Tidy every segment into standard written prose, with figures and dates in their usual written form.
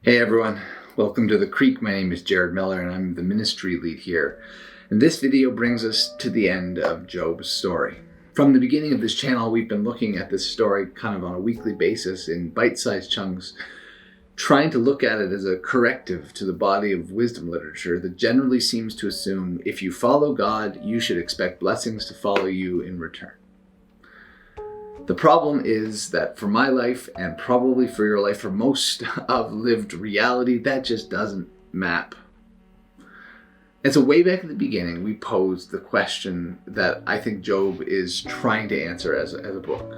Hey everyone, welcome to The Creek. My name is Jared Miller and I'm the ministry lead here. And this video brings us to the end of Job's story. From the beginning of this channel, we've been looking at this story kind of on a weekly basis in bite-sized chunks, trying to look at it as a corrective to the body of wisdom literature that generally seems to assume if you follow God, you should expect blessings to follow you in return. The problem is that for my life, and probably for your life, for most of lived reality, that just doesn't map. And so way back at the beginning, we posed the question that I think Job is trying to answer as a book,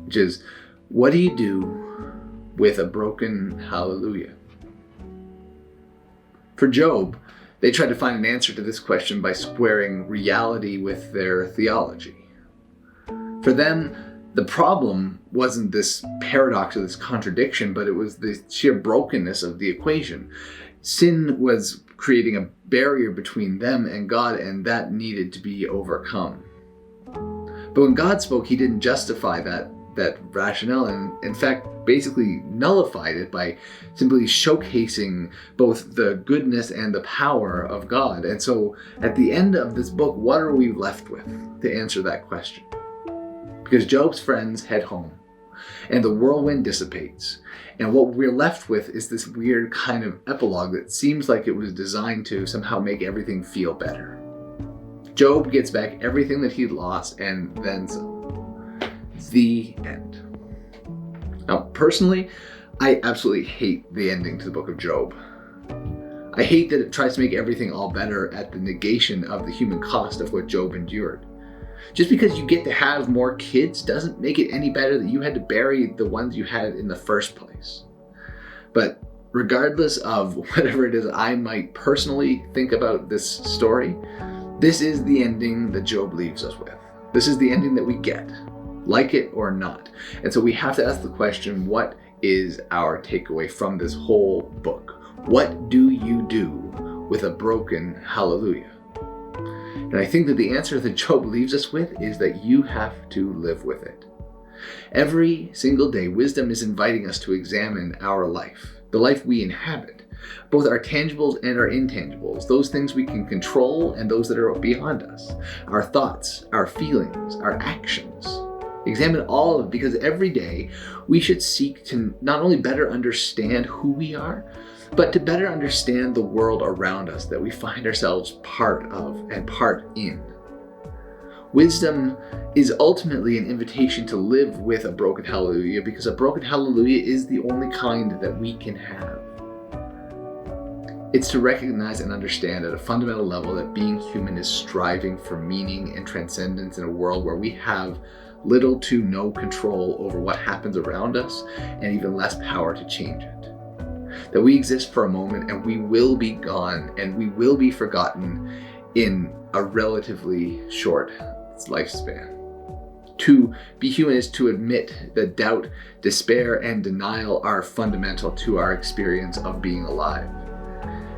which is, what do you do with a broken hallelujah? For Job, they tried to find an answer to this question by squaring reality with their theology. For them, the problem wasn't this paradox or this contradiction, but it was the sheer brokenness of the equation. Sin was creating a barrier between them and God, and that needed to be overcome. But when God spoke, he didn't justify that rationale, and in fact basically nullified it by simply showcasing both the goodness and the power of God. And so at the end of this book, what are we left with to answer that question? Because Job's friends head home and the whirlwind dissipates. And what we're left with is this weird kind of epilogue that seems like it was designed to somehow make everything feel better. Job gets back everything that he lost and then some. The end. Now, personally, I absolutely hate the ending to the book of Job. I hate that it tries to make everything all better at the negation of the human cost of what Job endured. Just because you get to have more kids doesn't make it any better that you had to bury the ones you had in the first place. But regardless of whatever it is I might personally think about this story, this is the ending that Job leaves us with. This is the ending that we get, like it or not. And so we have to ask the question, what is our takeaway from this whole book? What do you do with a broken hallelujah? And I think that the answer that Job leaves us with is that you have to live with it. Every single day, wisdom is inviting us to examine our life, the life we inhabit, both our tangibles and our intangibles, those things we can control and those that are beyond us, our thoughts, our feelings, our actions. Examine all of it, because every day we should seek to not only better understand who we are, but to better understand the world around us that we find ourselves part of and part in. Wisdom is ultimately an invitation to live with a broken hallelujah, because a broken hallelujah is the only kind that we can have. It's to recognize and understand at a fundamental level that being human is striving for meaning and transcendence in a world where we have little to no control over what happens around us, and even less power to change it. That we exist for a moment and we will be gone and we will be forgotten in a relatively short lifespan. To be human is to admit that doubt, despair, and denial are fundamental to our experience of being alive.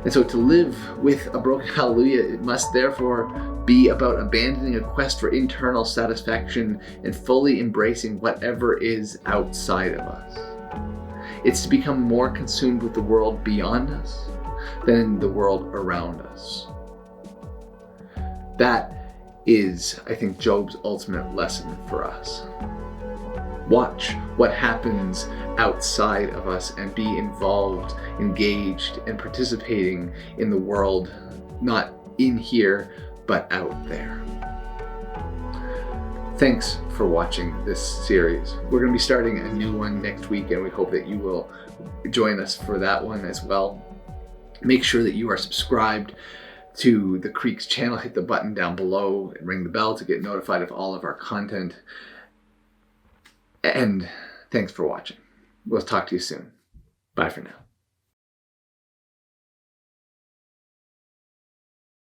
And so to live with a broken hallelujah, it must therefore be about abandoning a quest for internal satisfaction and fully embracing whatever is outside of us. It's to become more consumed with the world beyond us than the world around us. That is, I think, Job's ultimate lesson for us. Watch what happens outside of us and be involved, engaged, and participating in the world, not in here, but out there. Thanks for watching this series. We're going to be starting a new one next week, and we hope that you will join us for that one as well. Make sure that you are subscribed to the Creek's channel. Hit the button down below and ring the bell to get notified of all of our content. And thanks for watching. We'll talk to you soon. Bye for now.